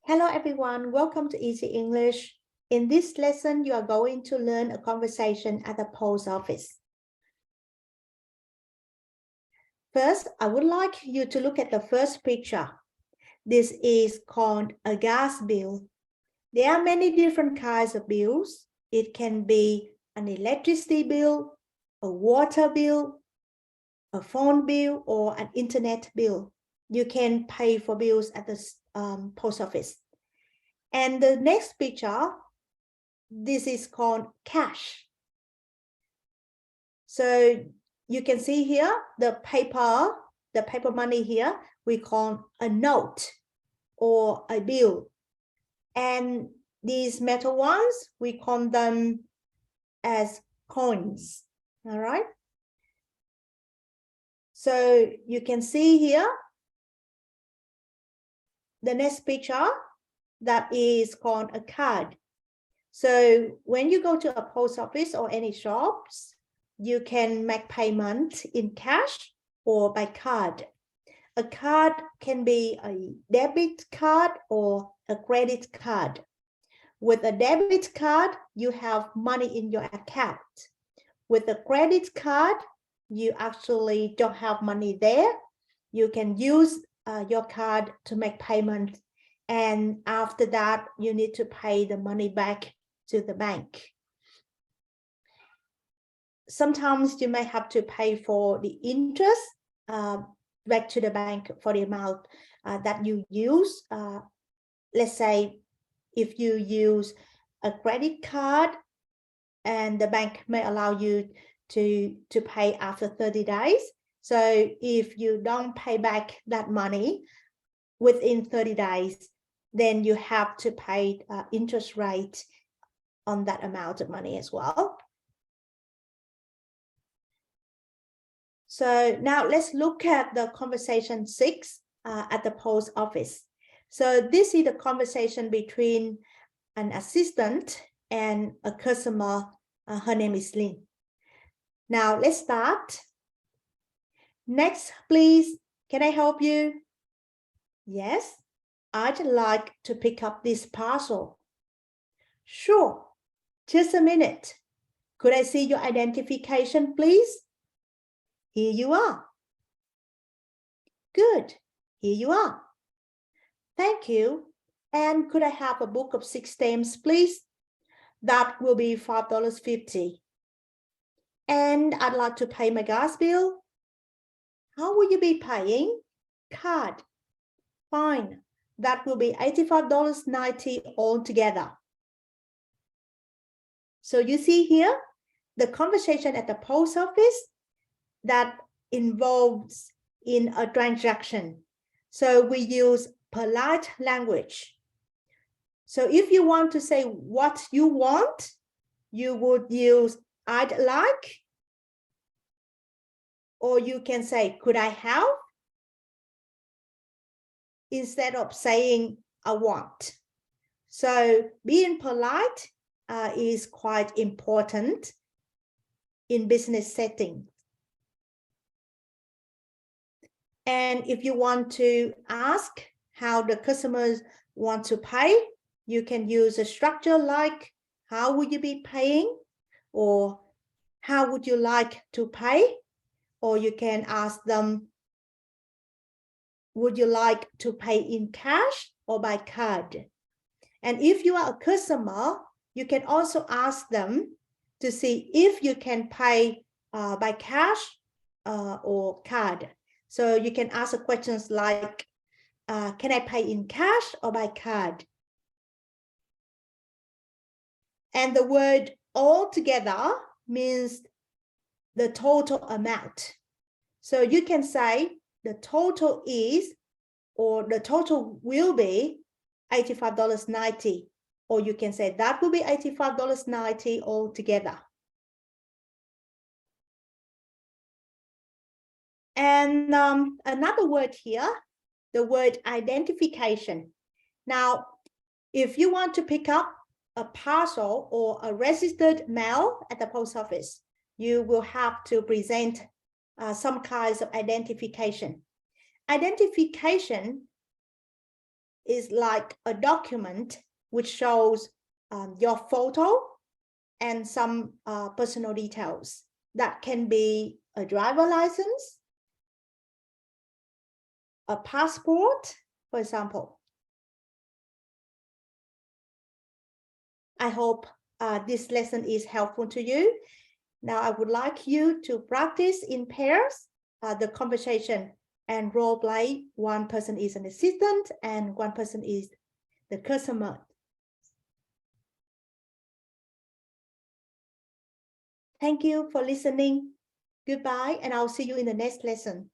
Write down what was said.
Hello everyone, welcome to Easy English. In this lesson, you are going to learn a conversation at the post office. First, I would like you to look at the first picture. This is called a gas bill. There are many different kinds of bills. It can be an electricity bill, a water bill, a phone bill, or an internet bill. You can pay for bills at the post office. And the next picture, this is called cash. So you can see here the paper money here, we call a note or a bill. And these metal ones, we call them as coins. All right. So you can see here the next picture, that is called a card. So when you go to a post office or any shops, you can make payment in cash or by card. A card can be a debit card or a credit card. With a debit card, you have money in your account. With a credit card, you actually don't have money there. You can use your card to make payment. And after that, you need to pay the money back to the bank. Sometimes you may have to pay for the interest back to the bank for the amount that you use. Let's say if you use a credit card and the bank may allow you to pay after 30 days. So if you don't pay back that money within 30 days, then you have to pay interest rate on that amount of money as well. So now let's look at the conversation 6 at the post office. So this is the conversation between an assistant and a customer. Her name is Lynn. Now let's start. Next, please. Can I help you? Yes, I'd like to pick up this parcel. Sure, just a minute. Could I see your identification, please? Here you are. Good, here you are. Thank you. And could I have a book of 6 stamps, please? That will be $5.50. And I'd like to pay my gas bill. How will you be paying? Card. Fine. That will be $85.90 altogether. So you see here, the conversation at the post office that involves in a transaction. So we use polite language. So if you want to say what you want, you would use I'd like, or you can say, could I have? Instead of saying I want. So being polite is quite important in business setting. And if you want to ask how the customers want to pay, you can use a structure like, how would you be paying? Or how would you like to pay? Or you can ask them, would you like to pay in cash or by card? And if you are a customer, you can also ask them to see if you can pay by cash or card. So you can ask questions like, can I pay in cash or by card? And the word altogether means the total amount. So you can say the total is, or the total will be $85.90, or you can say that will be $85.90 altogether. And another word here, the word identification. Now, if you want to pick up a parcel or a registered mail at the post office, you will have to present some kinds of identification. Identification is like a document which shows your photo and some personal details. That can be a driver license, a passport, for example. I hope this lesson is helpful to you. Now I would like you to practice in pairs the conversation and role play. One person is an assistant and one person is the customer. Thank you for listening. Goodbye, and I'll see you in the next lesson.